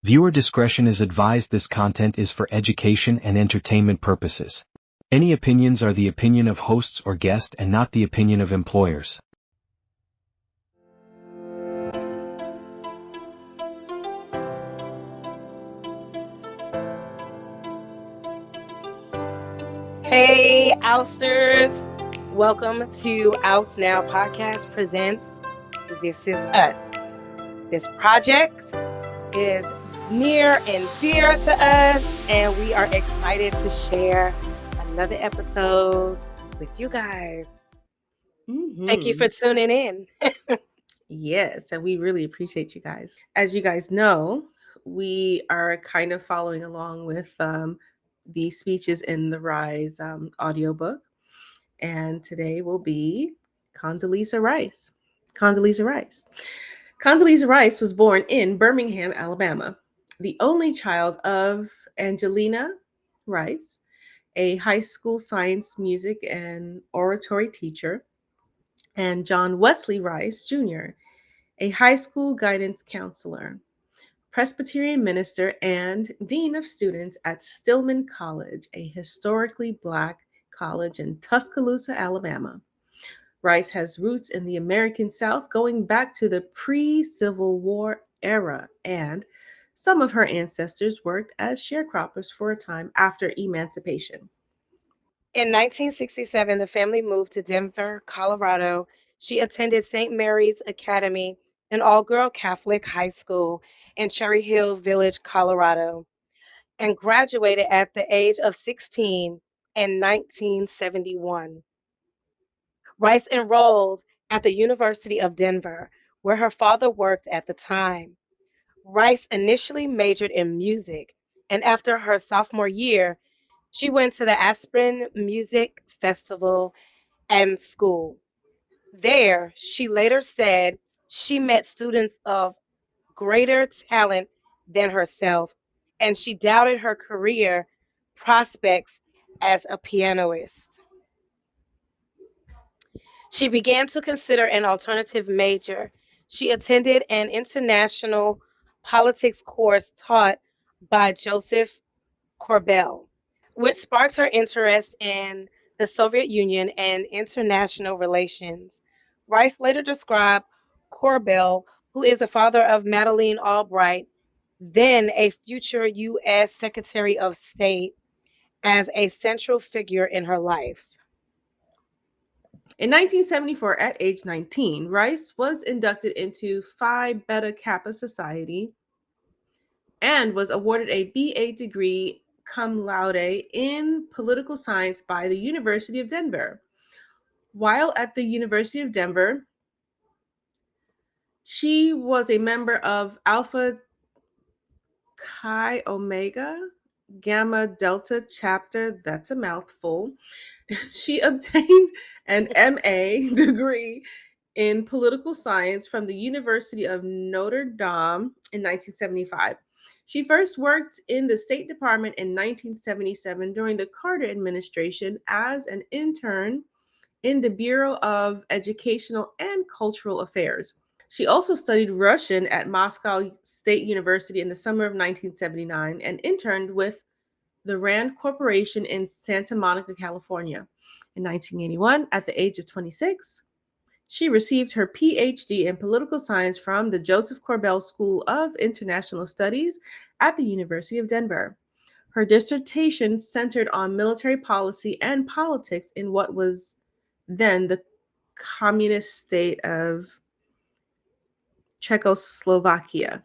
Viewer discretion is advised. This content is for education and entertainment purposes. Any opinions are the opinion of hosts or guests and not the opinion of employers. Hey, Ousters! Welcome to Oust Now Presents. This is us. This project is near and dear to us, and we are excited to share another episode with you guys. Thank you Mm-hmm. for tuning in. Yes, and we really appreciate you guys. As you guys know, we are kind of following along with the Speeches in the Rise audiobook, and today will be Condoleeza Rice. Condoleeza Rice. Condoleeza Rice was born in Birmingham, Alabama, the only child of Angelina Rice, a high school science, music, and oratory teacher, and John Wesley Rice Jr., a high school guidance counselor, Presbyterian minister, and dean of students at Stillman College, a historically Black college in Tuscaloosa, Alabama. Rice has roots in the American South going back to the pre Civil War era, and some of her ancestors worked as sharecroppers for a time after emancipation. In 1967, the family moved to Denver, Colorado. She attended St. Mary's Academy, an all girl Catholic high school in Cherry Hill Village, Colorado, and graduated at the age of 16 in 1971. Rice enrolled at the University of Denver, where her father worked at the time. Rice initially majored in music, and after her sophomore year, she went to the Aspen Music Festival and school. There, she later said she met students of greater talent than herself, and she doubted her career prospects as a pianist. She began to consider an alternative major. She attended an international politics course taught by Joseph Corbell, which sparked her interest in the Soviet Union and international relations. Rice later described Corbell, who is the father of Madeleine Albright, then a future U.S. Secretary of State, as a central figure in her life. In 1974, at age 19, Rice was inducted into Phi Beta Kappa Society and was awarded a BA degree cum laude in political science by the University of Denver. While at the University of Denver, she was a member of Alpha Chi Omega Gamma Delta chapter. That's a mouthful. She obtained an MA degree in political science from the University of Notre Dame in 1975. She first worked in the State Department in 1977 during the Carter administration as an intern in the Bureau of Educational and Cultural Affairs. She also studied Russian at Moscow State University in the summer of 1979 and interned with the Rand Corporation in Santa Monica, California. In 1981, at the age of 26, she received her PhD in political science from the Joseph Corbell School of International Studies at the University of Denver. Her dissertation centered on military policy and politics in what was then the communist state of Czechoslovakia.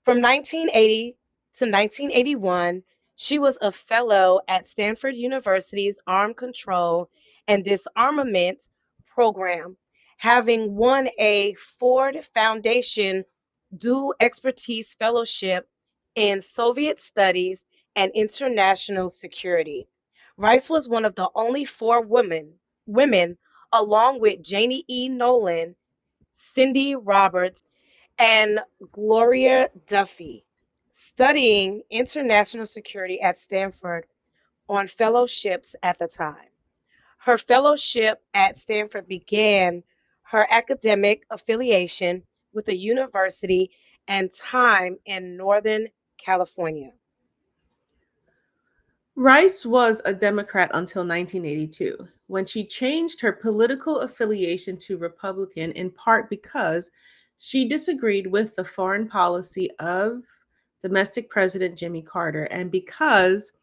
From 1980 to 1981, she was a fellow at Stanford University's Arm Control and Disarmament Program, having won a Ford Foundation Dual Expertise Fellowship in Soviet Studies and International Security. Rice was one of the only four women along with Janie E. Nolan, Cindy Roberts, and Gloria Duffy, studying international security at Stanford on fellowships at the time. Her fellowship at Stanford began her academic affiliation with the university and time in Northern California? Rice was a Democrat until 1982, when she changed her political affiliation to Republican in part because she disagreed with the foreign policy of domestic President Jimmy Carter and because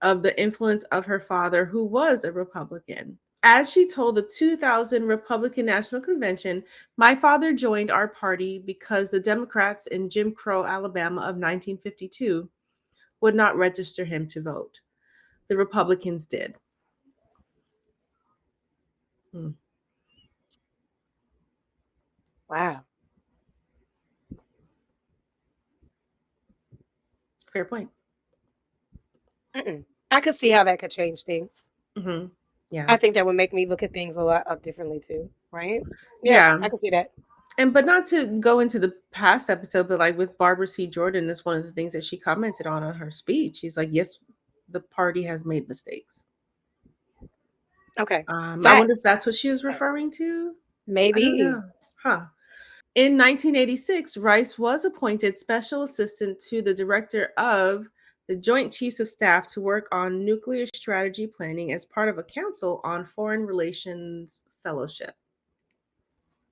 of the influence of her father, who was a Republican. As she told the 2000 Republican National Convention, my father joined our party because the Democrats in Jim Crow Alabama of 1952 would not register him to vote. The Republicans did. Hmm. Wow. Fair point. Mm-mm. I could see how that could change things. Hmm. Yeah. I think that would make me look at things a lot up differently too, right? Yeah, Yeah. I can see that. And but not to go into the past episode, but like with Barbara C. Jordan, that's one of the things that she commented on her speech. She's like, yes, the party has made mistakes. Okay. I wonder if Facts. that's what she was Facts. referring to. I don't Maybe. know. Huh. In 1986, Rice was appointed special assistant to the director of the Joint Chiefs of Staff to work on nuclear strategy planning as part of a Council on Foreign Relations Fellowship.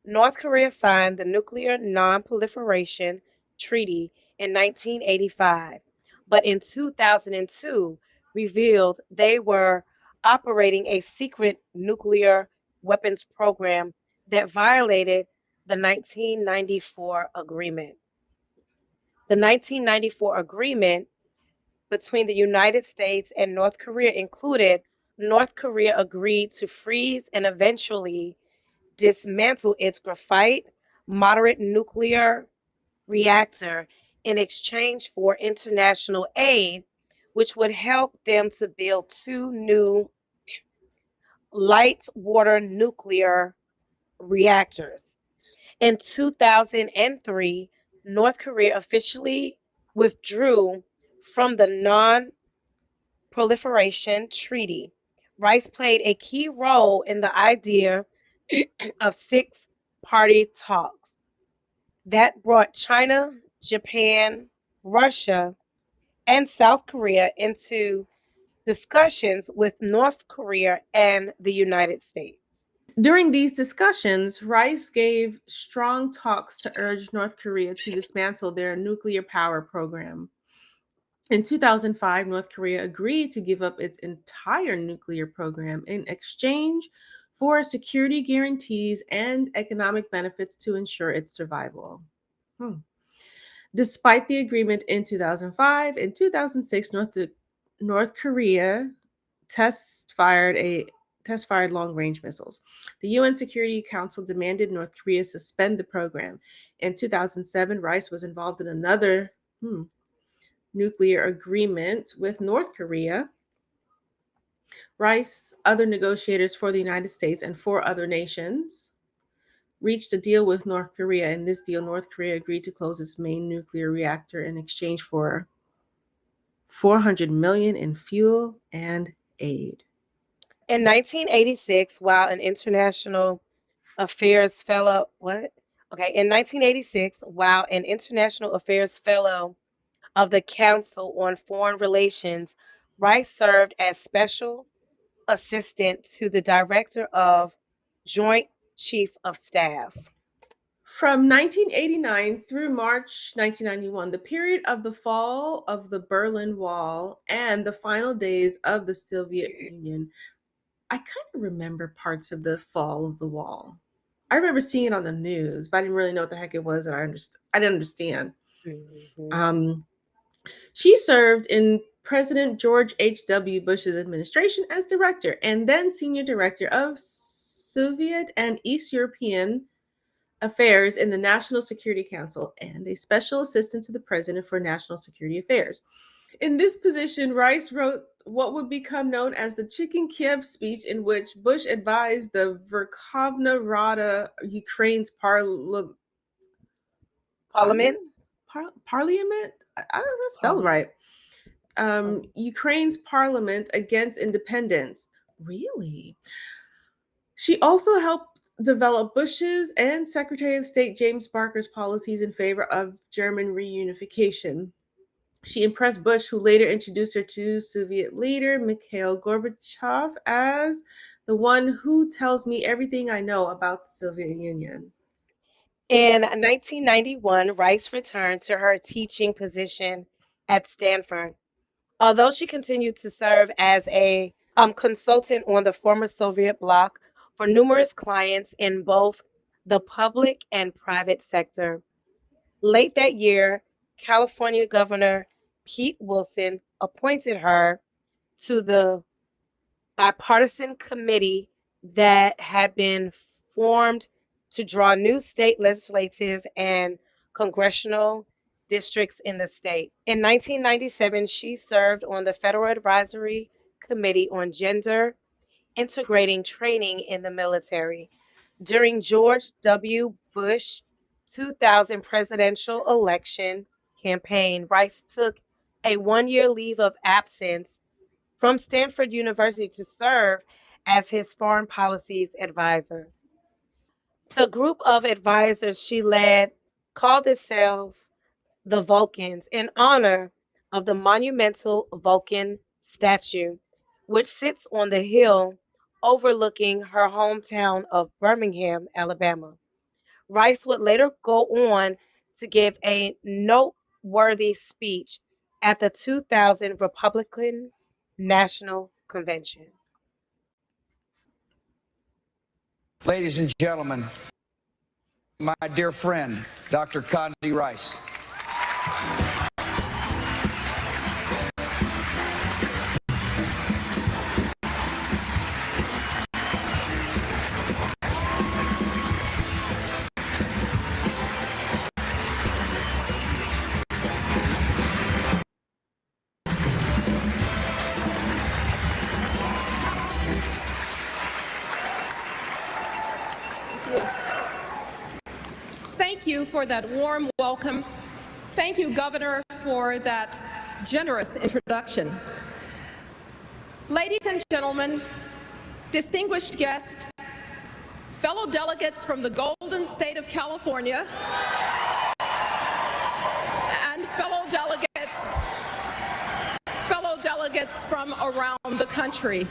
North Korea signed the Nuclear Non-Proliferation Treaty in 1985, but in 2002 revealed they were operating a secret nuclear weapons program that violated the 1994 agreement. The 1994 agreement between the United States and North Korea included North Korea agreed to freeze and eventually dismantle its graphite moderate nuclear reactor in exchange for international aid, which would help them to build two new light water nuclear reactors. In 2003, North Korea officially withdrew from the non proliferation treaty. Rice played a key role in the idea of six party talks that brought China, Japan, Russia, and South Korea into discussions with North Korea and the United States. During these discussions, Rice gave strong talks to urge North Korea to dismantle their nuclear power program. In 2005, North Korea agreed to give up its entire nuclear program in exchange for security guarantees and economic benefits to ensure its survival. Hmm. Despite the agreement in 2005, in 2006, North Korea test fired long range missiles. The UN Security Council demanded North Korea suspend the program. In 2007, Rice was involved in another nuclear agreement with North Korea. Rice, other negotiators for the United States, and four other nations reached a deal with North Korea. In this deal, North Korea agreed to close its main nuclear reactor in exchange for 400 million in fuel and aid. In 1986, while an international affairs fellow, what? Okay, in 1986, while an international affairs fellow of the Council on Foreign Relations, Rice served as special assistant to the director of Joint Chief of Staff. From 1989 through March 1991, the period of the fall of the Berlin Wall and the final days of the Soviet Union, I kind of remember parts of the fall of the wall. I remember seeing it on the news, but I didn't really know what the heck it was, and I didn't understand. Mhm. Um, she served in President George H.W. Bush's administration as director and then senior director of Soviet and East European Affairs in the National Security Council and a special assistant to the president for national security affairs. In this position, Rice wrote what would become known as the Chicken Kiev speech, in which Bush advised the Verkhovna Rada, Ukraine's Parliament? parliament. I don't know if that's spelled Parliament. right. Ukraine's parliament against independence. Really? She also helped developed Bush's and Secretary of State James Barker's policies in favor of German reunification. She impressed Bush, who later introduced her to Soviet leader Mikhail Gorbachev as the one who tells me everything I know about the Soviet Union. In 1991, Rice returned to her teaching position at Stanford. Although she continued to serve as a consultant on the former Soviet bloc for numerous clients in both the public and private sector. Late that year, California Governor Pete Wilson appointed her to the bipartisan committee that had been formed to draw new state legislative and congressional districts in the state. In 1997, she served on the Federal Advisory Committee on Gender Integrating Training in the Military. During George W. Bush 2000 presidential election campaign, Rice took a one-year leave of absence from Stanford University to serve as his foreign policies advisor. The group of advisors she led called itself the Vulcans in honor of the monumental Vulcan statue, which sits on the hill overlooking her hometown of Birmingham, Alabama. Rice would later go on to give a noteworthy speech at the 2000 Republican National Convention. Ladies and gentlemen, my dear friend, Dr. Condoleezza Rice. Thank you for that warm welcome. Thank you, Governor, for that generous introduction. Ladies and gentlemen, distinguished guests, fellow delegates from the Golden State of California, and fellow delegates from around the country.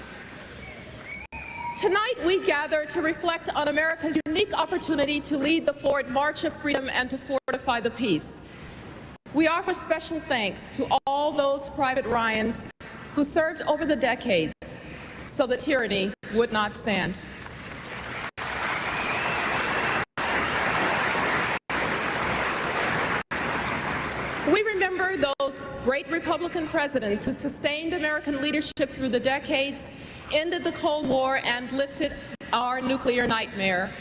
Tonight, we gather to reflect on America's unique opportunity to lead the forward march of freedom and to fortify the peace. We offer special thanks to all those Private Ryans who served over the decades so that tyranny would not stand. We remember those great Republican presidents who sustained American leadership through the decades, ended the Cold War, and lifted our nuclear nightmare.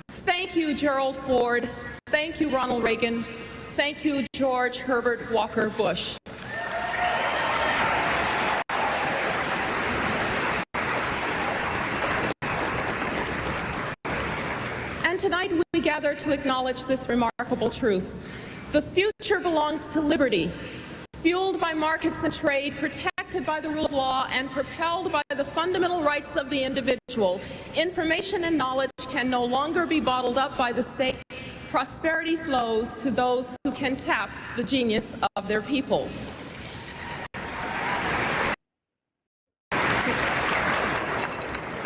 Thank you, Gerald Ford. Thank you, Ronald Reagan. Thank you, George Herbert Walker Bush. And tonight we gather to acknowledge this remarkable truth. The future belongs to liberty, fueled by markets and trade, protected by the rule of law, and propelled by the fundamental rights of the individual. Information and knowledge can no longer be bottled up by the state. Prosperity flows to those who can tap the genius of their people.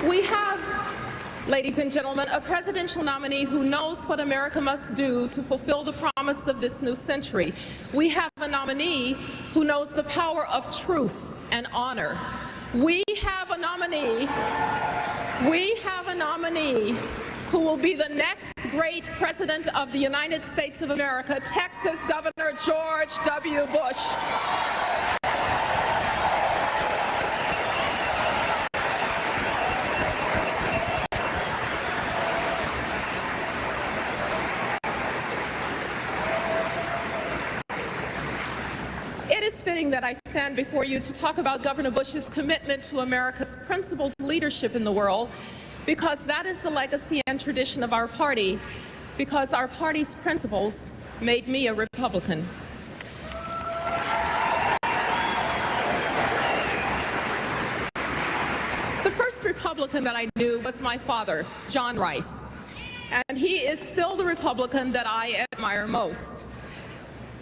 We have, ladies and gentlemen, a presidential nominee who knows what America must do to fulfill the promise of this new century. We have a nominee who knows the power of truth and honor. We have a nominee who will be the next great president of the United States of America, Texas Governor George W. Bush. It is fitting that I stand before you to talk about Governor Bush's commitment to America's principled leadership in the world, because that is the legacy and tradition of our party, because our party's principles made me a Republican. The first Republican that I knew was my father, John Rice, and he is still the Republican that I admire most.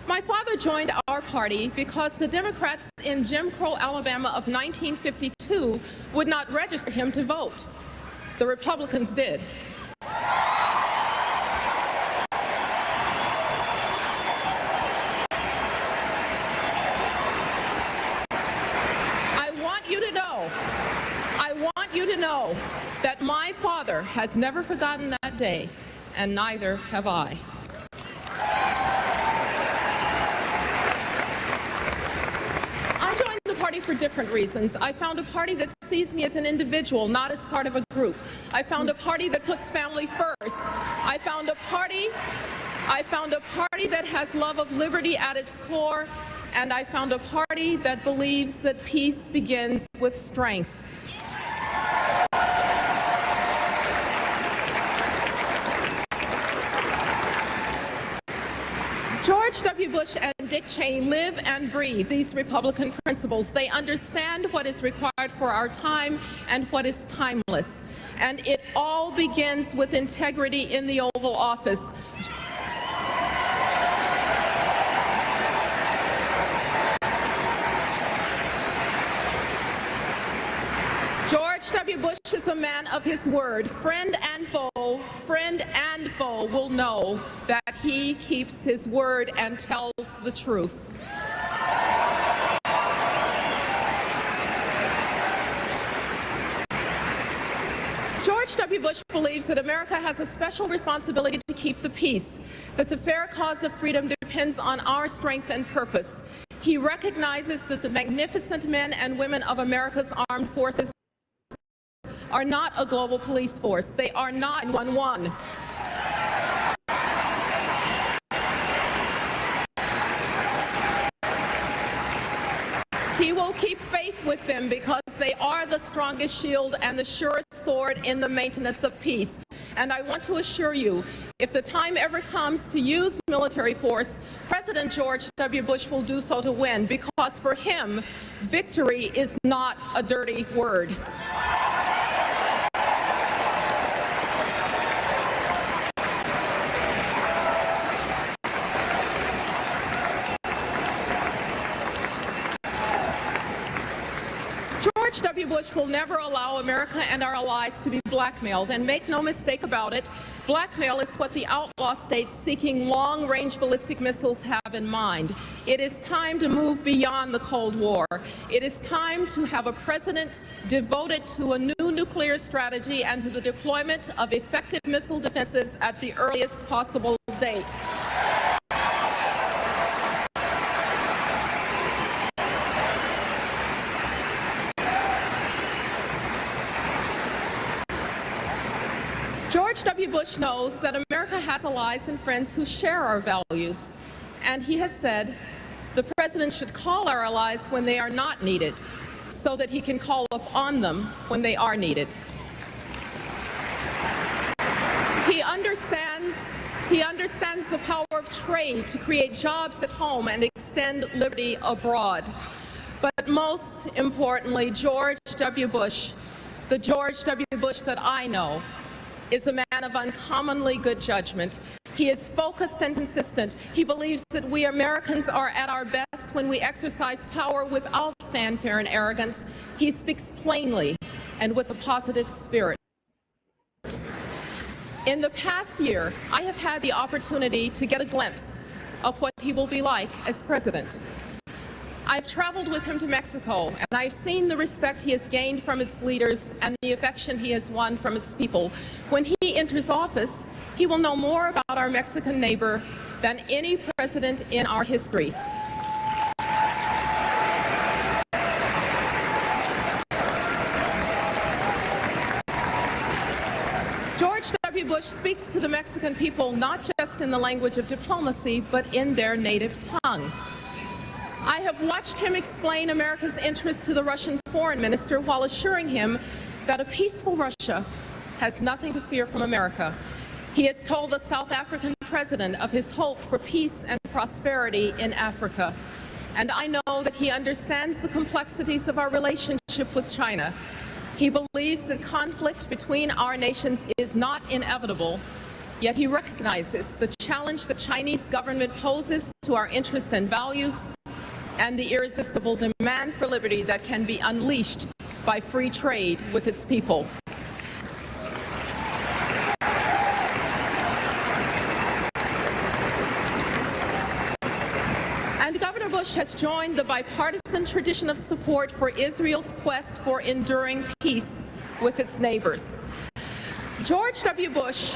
My father joined our party because the Democrats in Jim Crow Alabama of 1952 would not register him to vote. The Republicans did. I want you to know that my father has never forgotten that day, and neither have I. I joined the party for different reasons. I found a party that sees me as an individual, not as part of a group. I found a party that puts family first. I found a party that has love of liberty at its core, and I found a party that believes that peace begins with strength. George W. Bush and Dick Cheney live and breathe these Republican principles. They understand what is required for our time and what is timeless. And it all begins with integrity in the Oval Office. George W. Bush is a man of his word. Friend and foe will know that he keeps his word and tells the truth. George W. Bush believes that America has a special responsibility to keep the peace, that the fair cause of freedom depends on our strength and purpose. He recognizes that the magnificent men and women of America's armed forces are not a global police force. They are not 911. He will keep faith with them because they are the strongest shield and the surest sword in the maintenance of peace. And I want to assure you, if the time ever comes to use military force, President George W. Bush will do so to win, because for him, victory is not a dirty word. George W. Bush will never allow America and our allies to be blackmailed, and make no mistake about it, blackmail is what the outlaw states seeking long-range ballistic missiles have in mind. It is time to move beyond the Cold War. It is time to have a president devoted to a new nuclear strategy and to the deployment of effective missile defenses at the earliest possible date. George W. Bush knows that America has allies and friends who share our values, and he has said the president should call our allies when they are not needed, so that he can call upon them when they are needed. He understands the power of trade to create jobs at home and extend liberty abroad. But most importantly, George W. Bush, the George W. Bush that I know, is a man of uncommonly good judgment. He is focused and consistent. He believes that we Americans are at our best when we exercise power without fanfare and arrogance. He speaks plainly and with a positive spirit. In the past year, I have had the opportunity to get a glimpse of what he will be like as president. I've traveled with him to Mexico, and I've seen the respect he has gained from its leaders and the affection he has won from its people. When he enters office, he will know more about our Mexican neighbor than any president in our history. George W. Bush speaks to the Mexican people not just in the language of diplomacy, but in their native tongue. I have watched him explain America's interest to the Russian foreign minister while assuring him that a peaceful Russia has nothing to fear from America. He has told the South African president of his hope for peace and prosperity in Africa. And I know that he understands the complexities of our relationship with China. He believes that conflict between our nations is not inevitable, yet he recognizes the challenge the Chinese government poses to our interests and values and the irresistible demand for liberty that can be unleashed by free trade with its people. And Governor Bush has joined the bipartisan tradition of support for Israel's quest for enduring peace with its neighbors. George W. Bush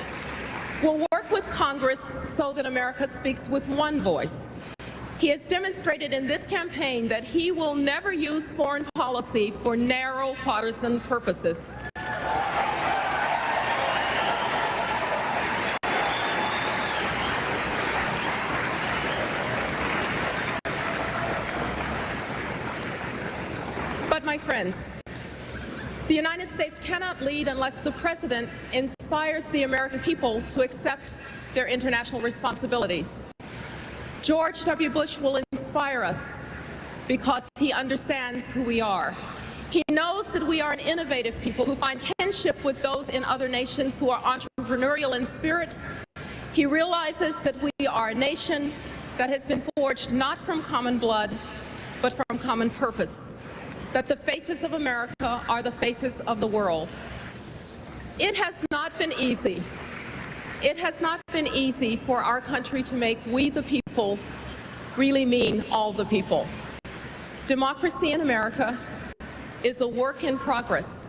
will work with Congress so that America speaks with one voice. He has demonstrated in this campaign that he will never use foreign policy for narrow partisan purposes. But my friends, the United States cannot lead unless the President inspires the American people to accept their international responsibilities. George W. Bush will inspire us because he understands who we are. He knows that we are an innovative people who find kinship with those in other nations who are entrepreneurial in spirit. He realizes that we are a nation that has been forged not from common blood, but from common purpose. That the faces of America are the faces of the world. It has not been easy. It has not been easy for our country to make we the people really mean all the people. Democracy in America is a work in progress,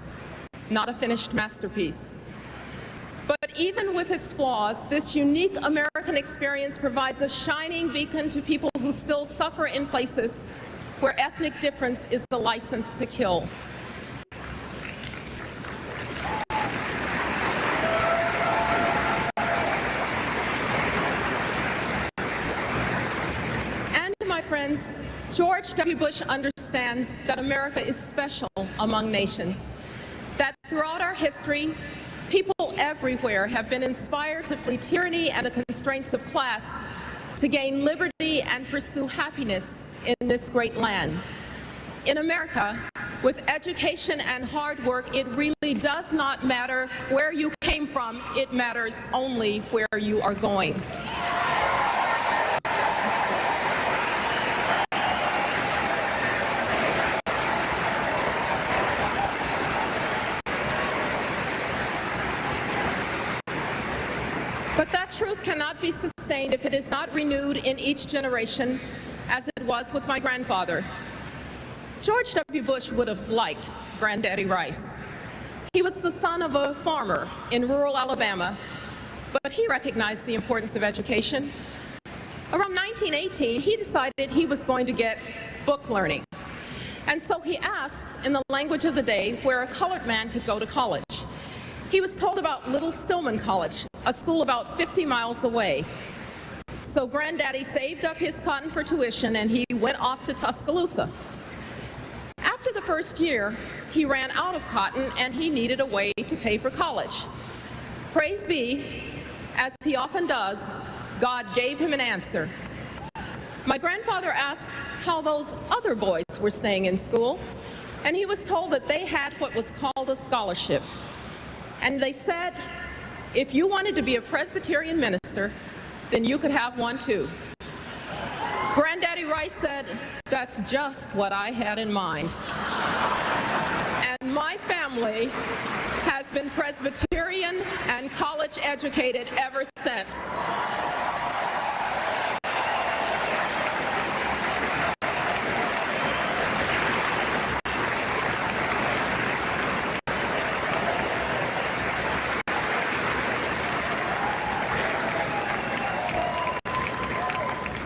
not a finished masterpiece. But even with its flaws, this unique American experience provides a shining beacon to people who still suffer in places where ethnic difference is the license to kill. And my friends, George W. Bush understands that America is special among nations, that throughout our history, people everywhere have been inspired to flee tyranny and the constraints of class to gain liberty and pursue happiness in this great land. In America, with education and hard work, it really does not matter where you came from, it matters only where you are going. But that truth cannot be sustained if it is not renewed in each generation, as it was with my grandfather. George W. Bush would have liked Granddaddy Rice. He was the son of a farmer in rural Alabama, but he recognized the importance of education. Around 1918, he decided he was going to get book learning. And so he asked, in the language of the day, where a colored man could go to college. He was told about Little Stillman College, a school about 50 miles away. So Granddaddy saved up his cotton for tuition and he went off to Tuscaloosa. After the first year, he ran out of cotton and he needed a way to pay for college. Praise be, as he often does, God gave him an answer. My grandfather asked how those other boys were staying in school, and he was told that they had what was called a scholarship. And they said, if you wanted to be a Presbyterian minister, then you could have one too. Granddaddy Rice said, that's just what I had in mind. And my family has been Presbyterian and college educated ever since.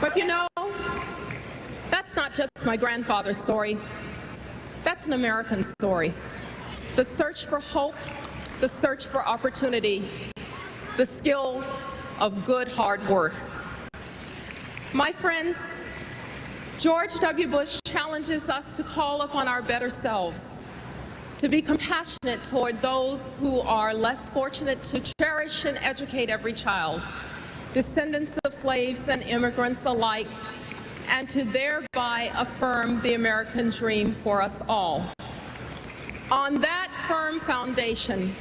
But you know, that's not just my grandfather's story. That's an American story. The search for hope, the search for opportunity, the skill of good hard work. My friends, George W. Bush challenges us to call upon our better selves, to be compassionate toward those who are less fortunate, to cherish and educate every child, descendants of slaves and immigrants alike, and to thereby affirm the American dream for us all. On that firm foundation,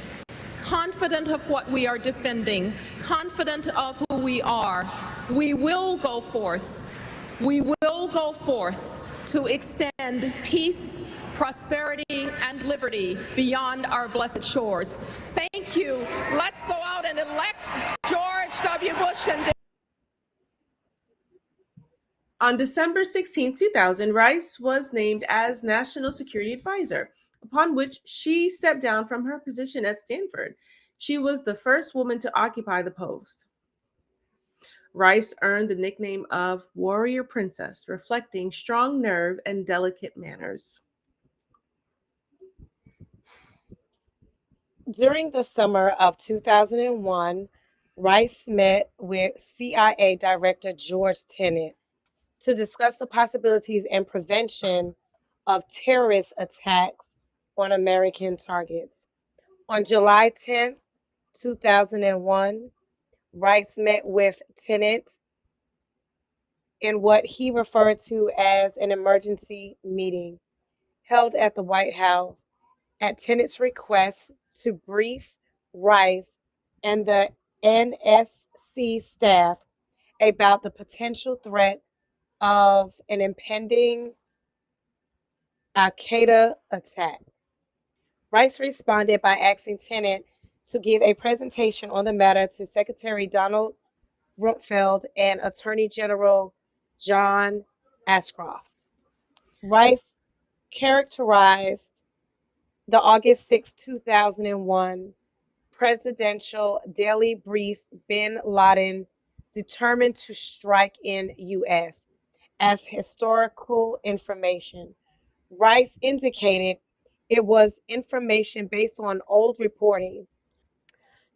confident of what we are defending, confident of who we are, we will go forth. We will go forth to extend peace, prosperity, and liberty beyond our blessed shores. Thank you. Let's go out and elect George W. Bush and On December 16, 2000, Rice was named as National Security Advisor, upon which she stepped down from her position at Stanford. She was the first woman to occupy the post. Rice earned the nickname of Warrior Princess, reflecting strong nerve and delicate manners. During the summer of 2001, Rice met with CIA Director George Tenet to discuss the possibilities and prevention of terrorist attacks on American targets. On July 10, 2001, Rice met with Tenet in what he referred to as an emergency meeting held at the White House at Tenet's request to brief Rice and the NSC staff about the potential threat of an impending Al Qaeda attack. Rice responded by asking Tenet to give a presentation on the matter to Secretary Donald Rumsfeld and Attorney General John Ashcroft. Rice characterized the August 6, 2001 presidential daily brief bin Laden determined to strike in U.S. as historical information. Rice indicated it was information based on old reporting.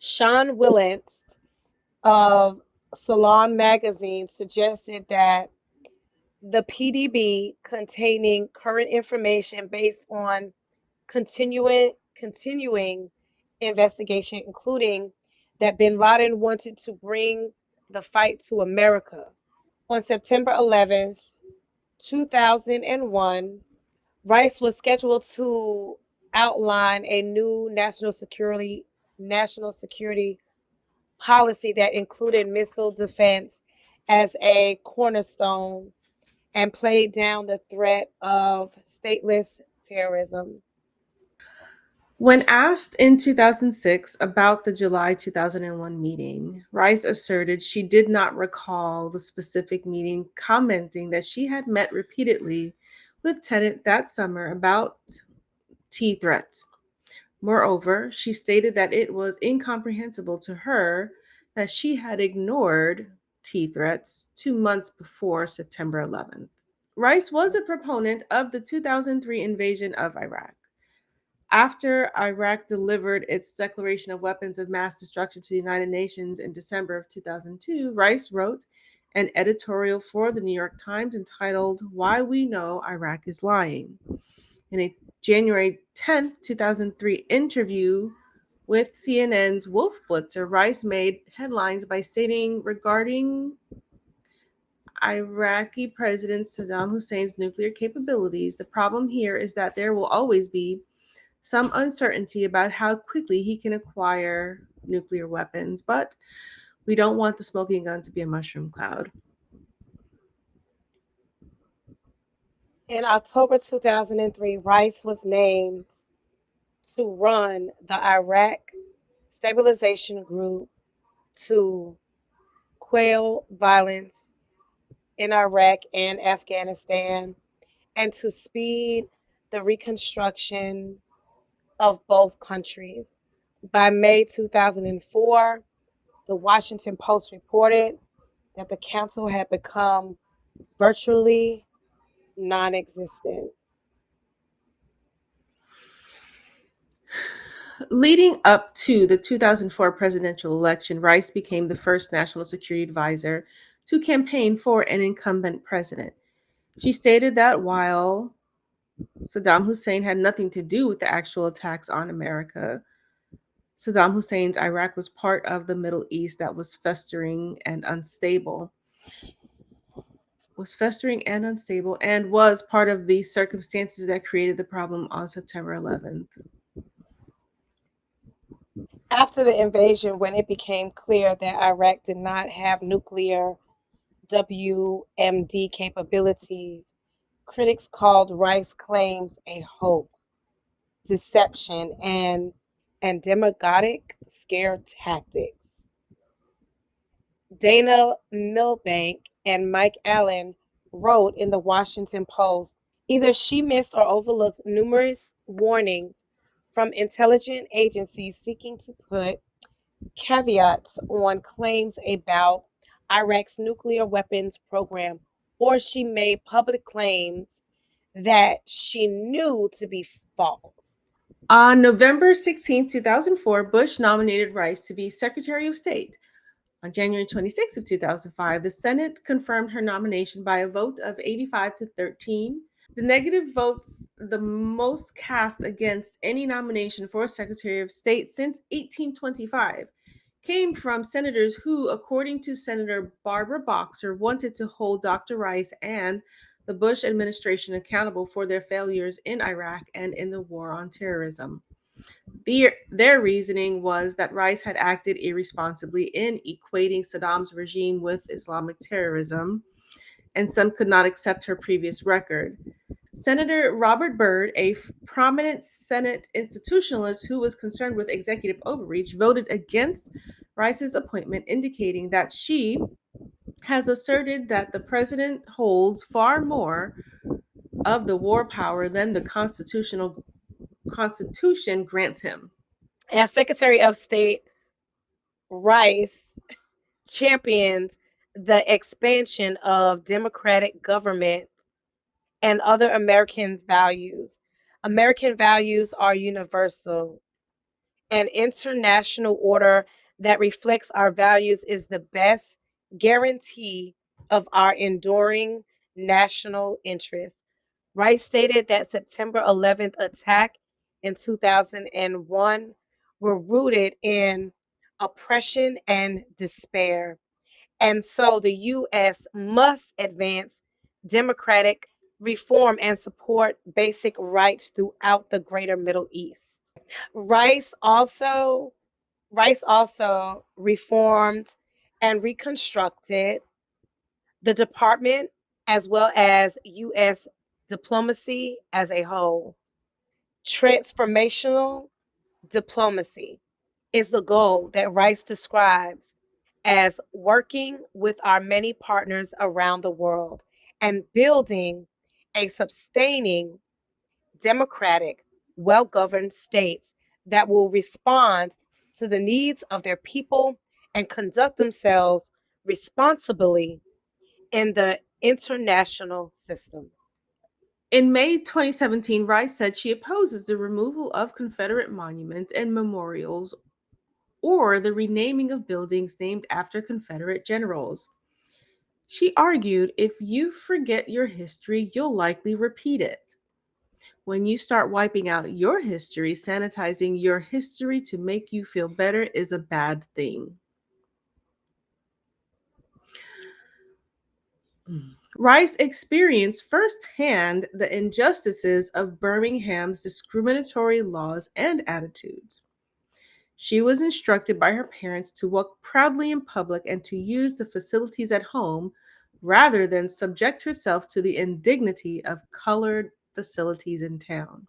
Sean Willents of Salon magazine suggested that the PDB containing current information based on continuing investigation, including that bin Laden wanted to bring the fight to America. On September 11th, 2001, Rice was scheduled to outline a new national security policy that included missile defense as a cornerstone and played down the threat of stateless terrorism. When asked in 2006 about the July 2001 meeting, Rice asserted she did not recall the specific meeting, commenting that she had met repeatedly with Tenet that summer about T threats. Moreover, she stated that it was incomprehensible to her that she had ignored T threats 2 months before September 11th. Rice was a proponent of the 2003 invasion of Iraq. After Iraq delivered its declaration of weapons of mass destruction to the United Nations in December of 2002, Rice wrote an editorial for the New York Times entitled Why We Know Iraq is Lying. In a January 10th, 2003 interview with CNN's Wolf Blitzer, Rice made headlines by stating regarding Iraqi President Saddam Hussein's nuclear capabilities, the problem here is that there will always be some uncertainty about how quickly he can acquire nuclear weapons, but we don't want the smoking gun to be a mushroom cloud. In October 2003, Rice was named to run the Iraq Stabilization Group to quell violence in Iraq and Afghanistan and to speed the reconstruction of both countries. By May 2004, the Washington Post reported that the council had become virtually non existent. Leading up to the 2004 presidential election, Rice became the first national security advisor to campaign for an incumbent president. She stated that while Saddam Hussein had nothing to do with the actual attacks on America, Saddam Hussein's Iraq was part of the Middle East that was festering and unstable, and was part of the circumstances that created the problem on September 11th. After the invasion, when it became clear that Iraq did not have nuclear WMD capabilities, critics called Rice's claims a hoax, deception, and demagogic scare tactics. Dana Milbank and Mike Allen wrote in the Washington Post, either she missed or overlooked numerous warnings from intelligence agencies seeking to put caveats on claims about Iraq's nuclear weapons program, or she made public claims that she knew to be false. On November 16, 2004, Bush nominated Rice to be Secretary of State. On January 26 of 2005, the Senate confirmed her nomination by a vote of 85 to 13. The negative votes, the most cast against any nomination for Secretary of State since 1825, came from senators who, according to Senator Barbara Boxer, wanted to hold Dr. Rice and the Bush administration accountable for their failures in Iraq and in the war on terrorism. Their reasoning was that Rice had acted irresponsibly in equating Saddam's regime with Islamic terrorism, and some could not accept her previous record. Senator Robert Byrd, a prominent Senate institutionalist who was concerned with executive overreach, voted against Rice's appointment, indicating that she has asserted that the president holds far more of the war power than the Constitution grants him. As Secretary of State, Rice championed the expansion of democratic government and other Americans' values. American values are universal. An international order that reflects our values is the best guarantee of our enduring national interest. Rice stated that September 11th attack in 2001 were rooted in oppression and despair. And so the U.S. must advance democratic reform and support basic rights throughout the greater Middle East. Rice also Rice also reformed and reconstructed the department as well as U.S. diplomacy as a whole. Transformational diplomacy is the goal that Rice describes as working with our many partners around the world and building a sustaining, democratic, well governed states that will respond to the needs of their people and conduct themselves responsibly in the international system. In May 2017, Rice said she opposes the removal of Confederate monuments and memorials or the renaming of buildings named after Confederate generals. She argued if you forget your history, you'll likely repeat it. When you start wiping out your history, sanitizing your history to make you feel better is a bad thing. Rice experienced firsthand the injustices of Birmingham's discriminatory laws and attitudes. She was instructed by her parents to walk proudly in public and to use the facilities at home rather than subject herself to the indignity of colored facilities in town.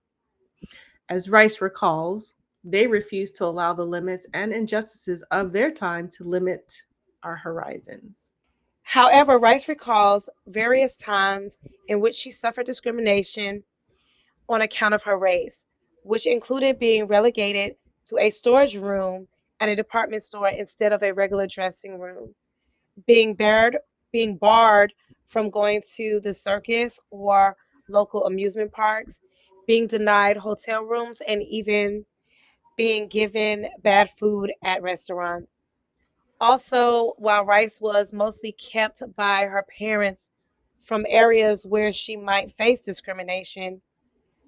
As Rice recalls, they refused to allow the limits and injustices of their time to limit our horizons. However, Rice recalls various times in which she suffered discrimination on account of her race, which included being relegated to a storage room at a department store instead of a regular dressing room, being barred, being barred from going to the circus or local amusement parks, being denied hotel rooms, and even being given bad food at restaurants. Also, while Rice was mostly kept by her parents from areas where she might face discrimination,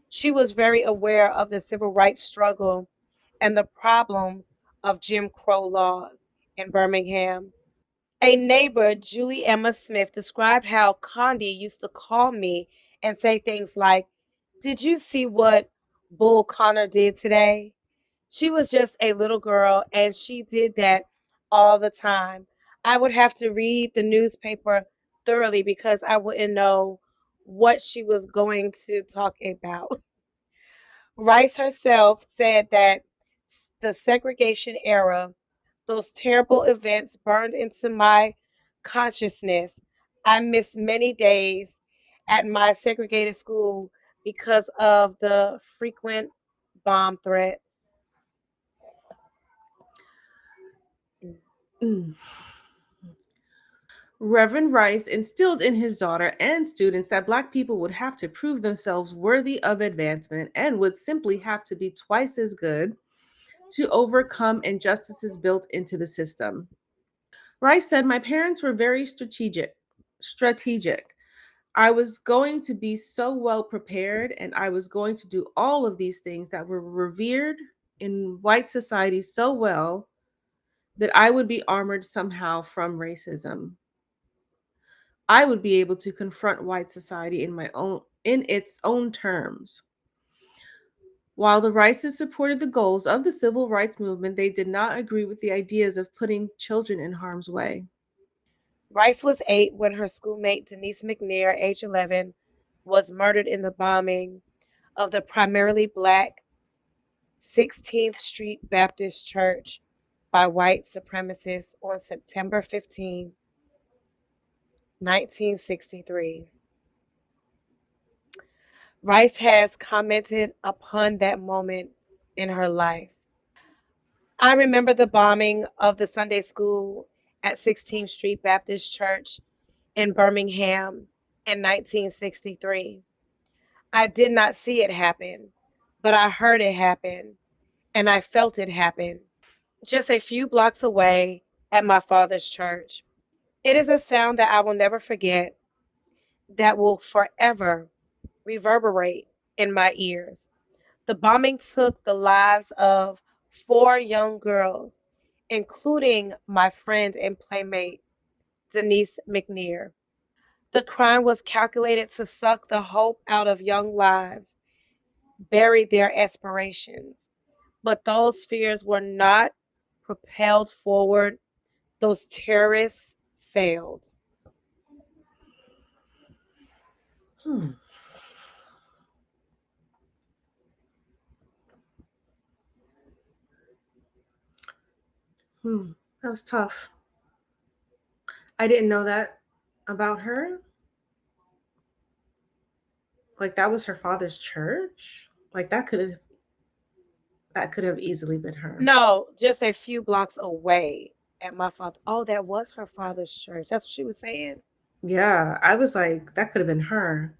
she was very aware of the civil rights struggle and the problems of Jim Crow laws in Birmingham. A neighbor, Julie Emma Smith, described how Condi used to call me and say things like, "Did you see what Bull Connor did today?" She was just a little girl and she did that all the time. I would have to read the newspaper thoroughly because I wouldn't know what she was going to talk about. Rice herself said that the segregation era, those terrible events burned into my consciousness. I missed many days at my segregated school because of the frequent bomb threats. Mm. Reverend Rice instilled in his daughter and students that Black people would have to prove themselves worthy of advancement and would simply have to be twice as good to overcome injustices built into the system. Rice said, "My parents were very strategic. I was going to be so well prepared and I was going to do all of these things that were revered in white society so well that I would be armored somehow from racism. I would be able to confront white society in its own terms." While the Rices supported the goals of the civil rights movement, they did not agree with the ideas of putting children in harm's way. Rice was 8 when her schoolmate Denise McNair, age 11, was murdered in the bombing of the primarily Black 16th Street Baptist Church by white supremacists on September 15, 1963. Rice has commented upon that moment in her life. I remember the bombing of the Sunday school at 16th Street Baptist Church in Birmingham in 1963. I did not see it happen, but I heard it happen and I felt it happen just a few blocks away at my father's church. It is a sound that I will never forget, that will forever reverberate in my ears. The bombing took the lives of 4 young girls, including my friend and playmate, Denise McNair. The crime was calculated to suck the hope out of young lives, bury their aspirations. But those fears were not propelled forward. Those terrorists failed. Hmm. Hmm. That was tough. I didn't know that about her. Like that was her father's church. Like that could have easily been her. No, just a few blocks away at my father. Oh, that was her father's church. That's what she was saying. Yeah, I was like, that could have been her.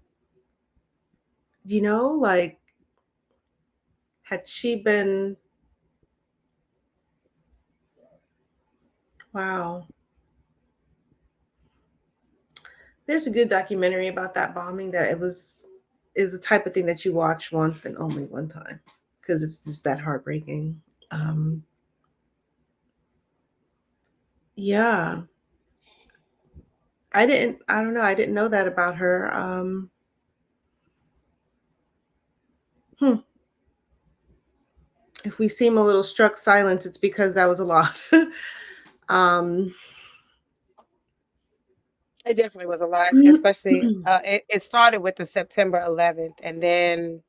Like had she been, wow. There's a good documentary about that bombing that is the type of thing that you watch once and only one time because it's just that heartbreaking. Um, yeah, I don't know, I didn't know that about her. Hmm. If we seem a little struck silent, it's because that was a lot. um, It definitely was a lot, especially it started with the September 11th, and then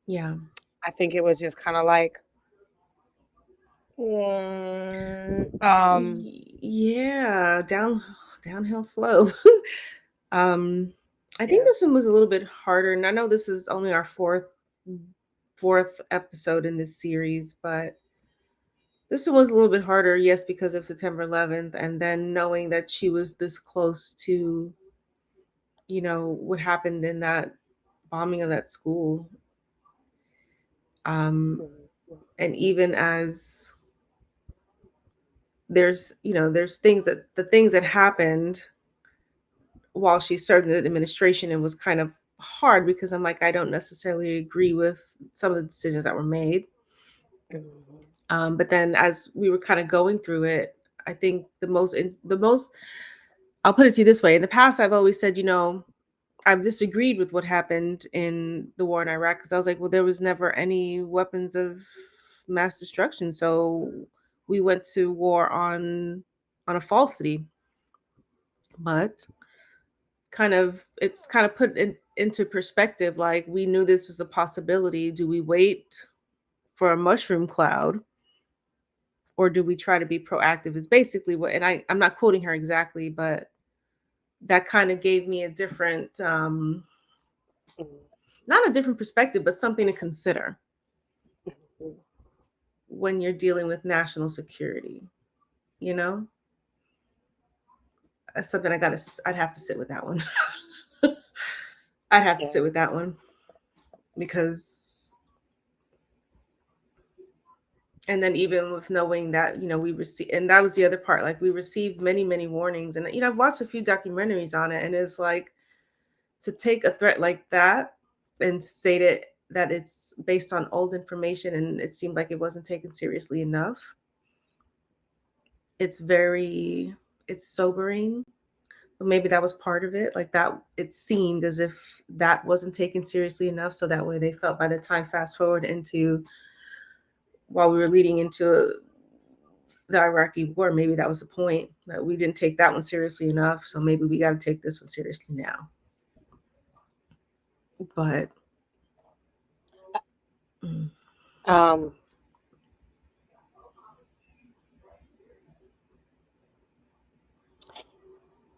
yeah. I think it was just kind of like, Yeah, downhill slope. um, I think yeah. this one was a little bit harder, and I know this is only our fourth episode in this series, but this one was a little bit harder, yes, because of September 11th, and then knowing that she was this close to, what happened in that bombing of that school. Um, Mhm. and even as there's the things that happened while she served in the administration, it was kind of hard because I'm like, I don't necessarily agree with some of the decisions that were made. Mhm. But then as we were kind of going through it, I think the most I'll put it to you this way. In the past, I've always said, I've disagreed with what happened in the war in Iraq, because I was like, well, there was never any weapons of mass destruction, so we went to war on a falsity. But it's kind of put into perspective. Like, we knew this was a possibility. Do we wait for a mushroom cloud, or do we try to be proactive? Is basically what, and I'm not quoting her exactly, but that kind of gave me a different not a different perspective, but something to consider when you're dealing with national security. You know, that's something I'd have to sit with that one. I'd have to Yeah. sit with that one, because, and then even with knowing that, we received, and that was the other part, like, we received many, many warnings. And, I've watched a few documentaries on it, and it's like, to take a threat like that and state it that it's based on old information, and it seemed like it wasn't taken seriously enough. It's sobering. But maybe that was part of it. Like, that, it seemed as if that wasn't taken seriously enough. So that way they felt, by the time, fast forward into while we were leading into the Iraqi war, maybe that was the point, that we didn't take that one seriously enough. So maybe we got to take this one seriously now. But Um,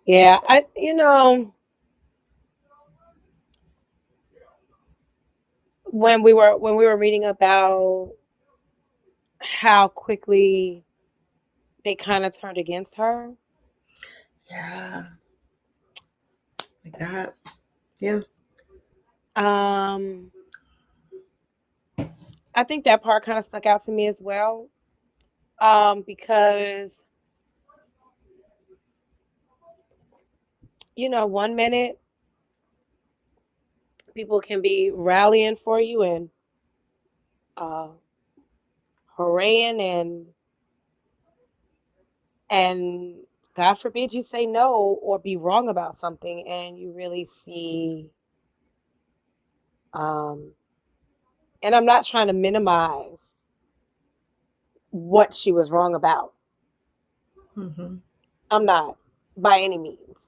yeah, when we were reading about how quickly they kind of turned against her, yeah, like that. Yeah. um, I think that part kind of stuck out to me as well. Because 1 minute people can be rallying for you and uh, hooraying and God forbid you say no or be wrong about something, and you really see. Um, and I'm not trying to minimize what she was wrong about. Mm-hmm. I'm not by any means.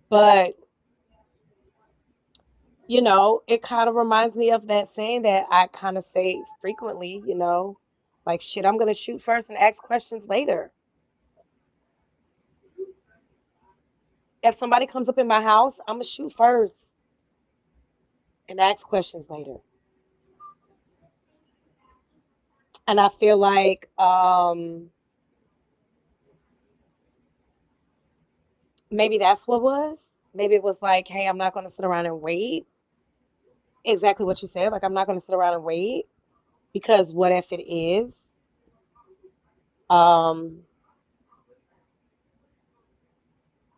But, it kind of reminds me of that saying that I kind of say frequently, like, shit, I'm going to shoot first and ask questions later. If somebody comes up in my house, I'm going to shoot first and ask questions later. And I feel like maybe that's what it was. Maybe it was like, hey, I'm not going to sit around and wait. Exactly what you said. Like, I'm not going to sit around and wait, because what if it is? Um,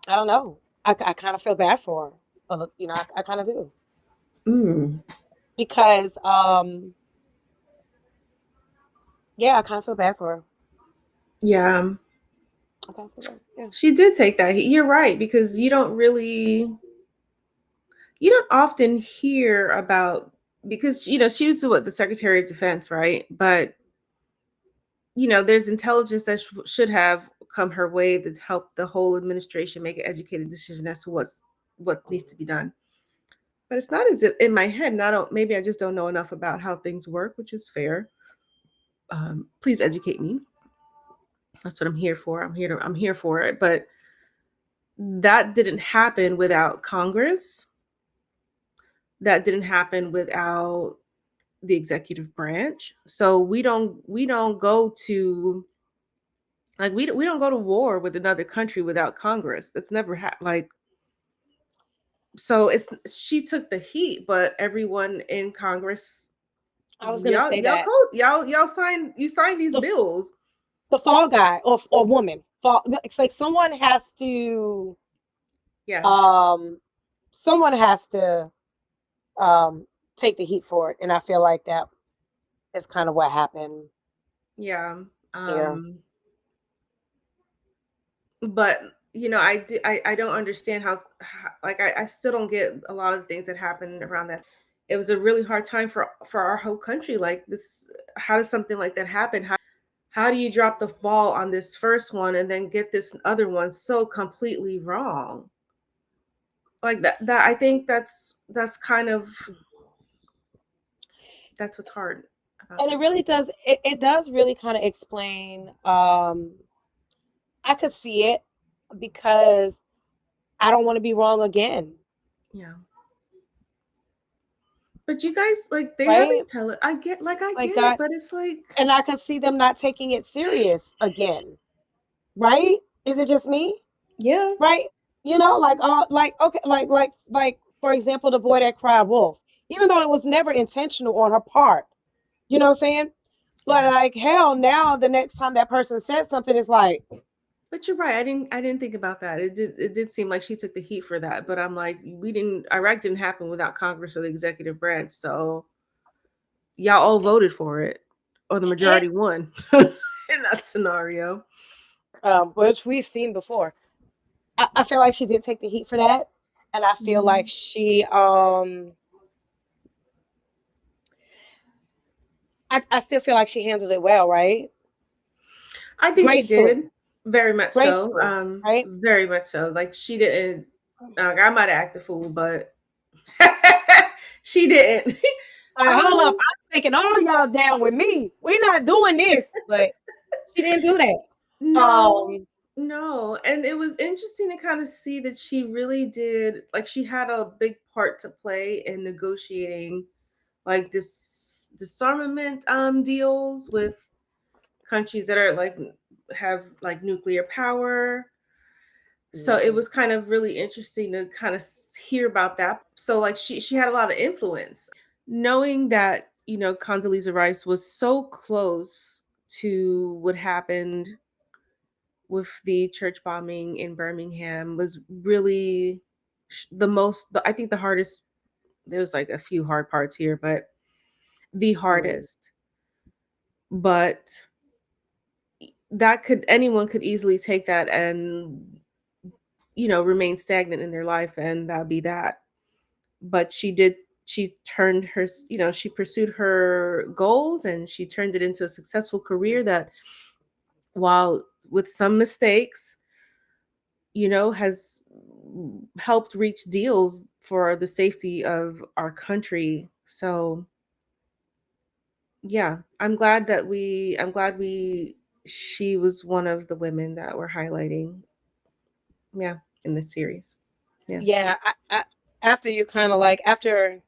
I don't know. I kind of feel bad for her. I kind of do, Mm. because yeah, I kind of feel bad for her. Yeah. I kind of feel bad. Yeah. She did take that. You're right, because you don't often hear about, because she was the Secretary of Defense, right? But there's intelligence that should have come her way to help the whole administration make an educated decision as to what needs to be done. But it's not as if in my head, and maybe I just don't know enough about how things work, which is fair. Please educate me. That's what I'm here for. I'm here for it. But that didn't happen without Congress. That didn't happen without the executive branch. So we don't go to, like, we don't go to war with another country without Congress. That's never like, so it's, she took the heat, but everyone in Congress, I was gonna say that y'all sign these the bills. the fall guy or woman fall. It's like Yeah. um someone has to um take the heat for it, and I feel like that is kind of what happened Yeah. here. But I don't understand like I still don't get a lot of the things that happened around that. It was a really hard time for our whole country. Like this, how does something like that happen? How do you drop the ball on this first one and then get this other one so completely wrong? Like that I think that's kind of that's what's hard about And it that. really does, it does really kind of explain, I could see it because I don't want to be wrong again, Yeah. But you guys, like, they right? haven't tell it. I Like get it, I but it's like, and I could see them not taking it serious again, right? Is it just me? yeah. Right? Like okay, like for example, the boy that cried wolf, even though it was never intentional on her part, you know what I'm saying? But Yeah. like hell, now the next time that person said something, it's like, But you're right. I didn't think about that. It did seem like she took the heat for that, but I'm like, we didn't Iraq didn't happen without Congress or the executive branch. So y'all all voted for it, or the it, majority won in that scenario. which we've seen before. I feel like she did take the heat for that, and I feel like Mhm. I still feel like she handled it well, right? I think she Gracefully, did very much so. gracefully, right? Very much so. Like she didn't. Like, I might have acted fool, but she didn't. Like, hold up, um, I'm taking all y'all down with me. We're not doing this, but she didn't do that. no, Um, no, and it was interesting to kind of see that she really did. Like she had a big part to play in negotiating, like this disarmament deals with countries that are like have like nuclear power. So it mhm. was kind of really interesting to kind of hear about that. So like she had a lot of influence. Knowing that, Condoleezza Rice was so close to what happened with the church bombing in Birmingham was really I think the hardest. There's like a few hard parts here, but the Mm. hardest. But that could anyone could easily take that and remain stagnant in their life, and that'd be that. But she turned she pursued her goals, and she turned it into a successful career that, while with some mistakes, has helped reach deals for the safety of our country. So yeah, I'm glad we she was one of the women that we're highlighting, yeah, in this series. Yeah. Yeah, after you kind of like after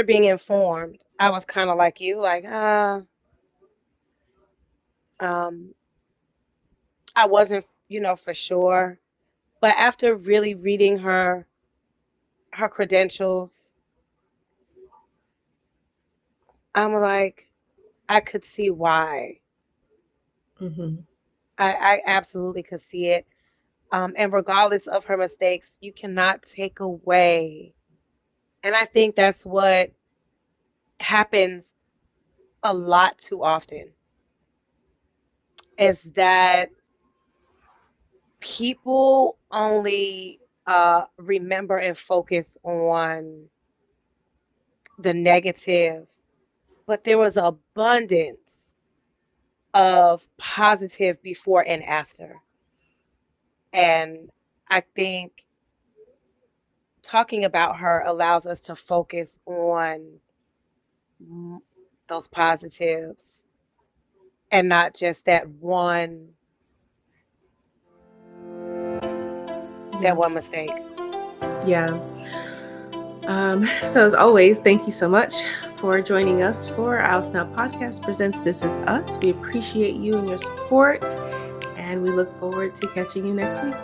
being informed, I was kind of like you, like um, I wasn't, for sure. But after really reading her credentials, I'm like, I could see why. Hmm. I absolutely could see it. And regardless of her mistakes, you cannot take away. And I think that's what happens a lot too often is that people only remember and focus on the negative, but there was abundance of positive before and after. And I think talking about her allows us to focus on mm, those positives and not just that Yeah. one mistake. Yeah. So as always, thank you so much for joining us for Oust Now Podcast presents This Is Us. We appreciate you and your support, and we look forward to catching you next week.